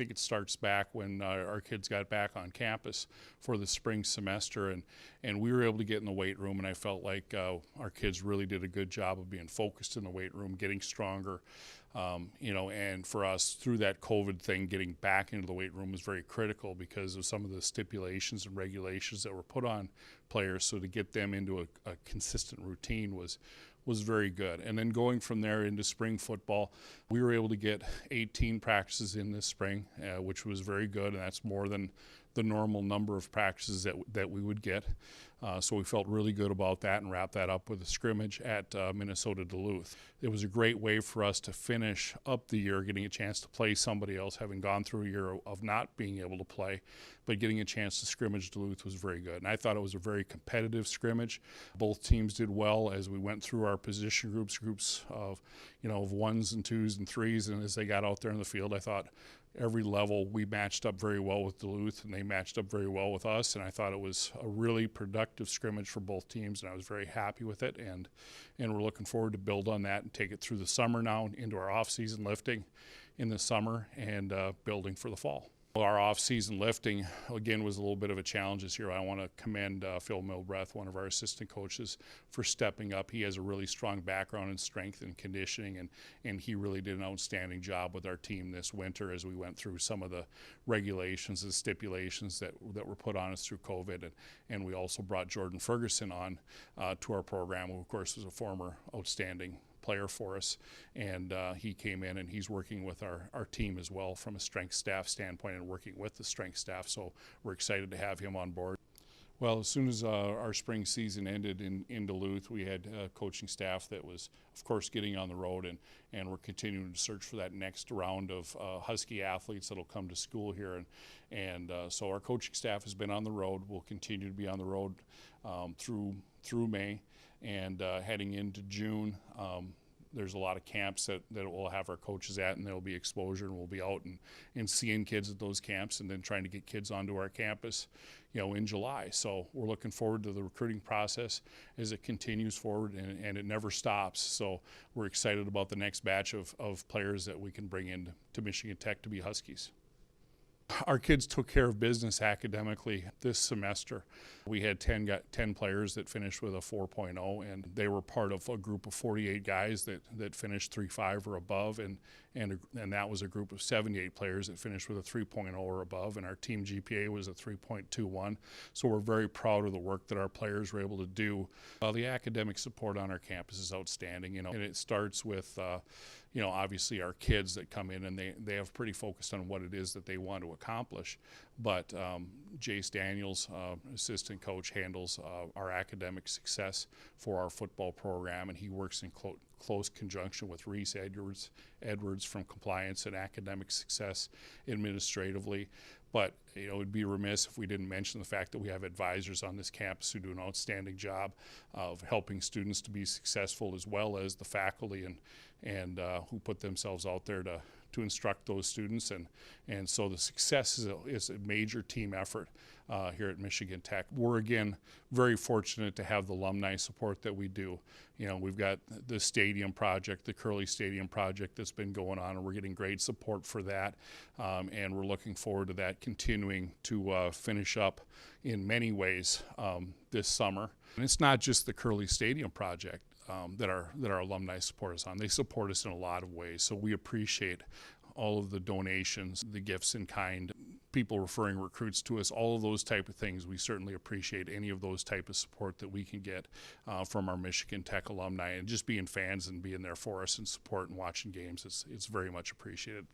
think it starts back when our kids got back on campus for the spring semester, and we were able to get in the weight room, and I felt like our kids really did a good job of being focused in the weight room, getting stronger. And for us, through that COVID thing, getting back into the weight room was very critical because of some of the stipulations and regulations that were put on players. So to get them into a consistent routine was very good. And then going from there into spring football, we were able to get 18 practices in this spring, which was very good, and that's more than the normal number of practices that we would get. So we felt really good about that and wrapped that up with a scrimmage at Minnesota Duluth. It was a great way for us to finish up the year, getting a chance to play somebody else, having gone through a year of not being able to play, but getting a chance to scrimmage Duluth was very good. And I thought it was a very competitive scrimmage. Both teams did well as we went through our position groups of ones and twos and threes, and as they got out there in the field, I thought every level we matched up very well with Duluth, and they matched up very well with us, and I thought it was a really productive scrimmage for both teams, and I was very happy with it, and we're looking forward to build on that and take it through the summer now into our off-season lifting in the summer and building for the fall. Our off-season lifting, again, was a little bit of a challenge this year. I want to commend Phil Milbreath, one of our assistant coaches, for stepping up. He has a really strong background in strength and conditioning, and he really did an outstanding job with our team this winter as we went through some of the regulations and stipulations that were put on us through COVID. And we also brought Jordan Ferguson on to our program, who, of course, was a former outstanding player for us, and he came in and he's working with our team as well from a strength staff standpoint and working with the strength staff, so we're excited to have him on board. Well, as soon as our spring season ended in Duluth, we had coaching staff that was, of course, getting on the road, and we're continuing to search for that next round of Husky athletes that'll come to school here, and so our coaching staff has been on the road. We'll continue to be on the road through May, and heading into June. There's a lot of camps that we'll have our coaches at, and there'll be exposure, and we'll be out and seeing kids at those camps, and then trying to get kids onto our campus, in July. So we're looking forward to the recruiting process as it continues forward, and it never stops. So we're excited about the next batch of players that we can bring in to Michigan Tech to be Huskies. Our kids took care of business academically this semester. We had 10 players that finished with a 4.0, and they were part of a group of 48 guys that finished 3.5 or above, and that was a group of 78 players that finished with a 3.0 or above, and our team GPA was a 3.21. So we're very proud of the work that our players were able to do. The academic support on our campus is outstanding, and it starts with obviously our kids that come in, and they have pretty focused on what it is that they want to accomplish. But Jace Daniels, assistant coach, handles our academic success for our football program, and he works in close conjunction with Reese Edwards from compliance and academic success administratively. But it'd be remiss if we didn't mention the fact that we have advisors on this campus who do an outstanding job of helping students to be successful, as well as the faculty and who put themselves out there to instruct those students, and so the success is a major team effort here at Michigan Tech. We're again very fortunate to have the alumni support that we do. We've got the stadium project, the Kearly Stadium project that's been going on, and we're getting great support for that, and we're looking forward to that continuing to finish up in many ways this summer. And it's not just the Kearly Stadium project that our alumni support us on. They support us in a lot of ways, so we appreciate all of the donations, the gifts in kind, people referring recruits to us, all of those type of things. We certainly appreciate any of those type of support that we can get from our Michigan Tech alumni, and just being fans and being there for us and support and watching games, it's very much appreciated.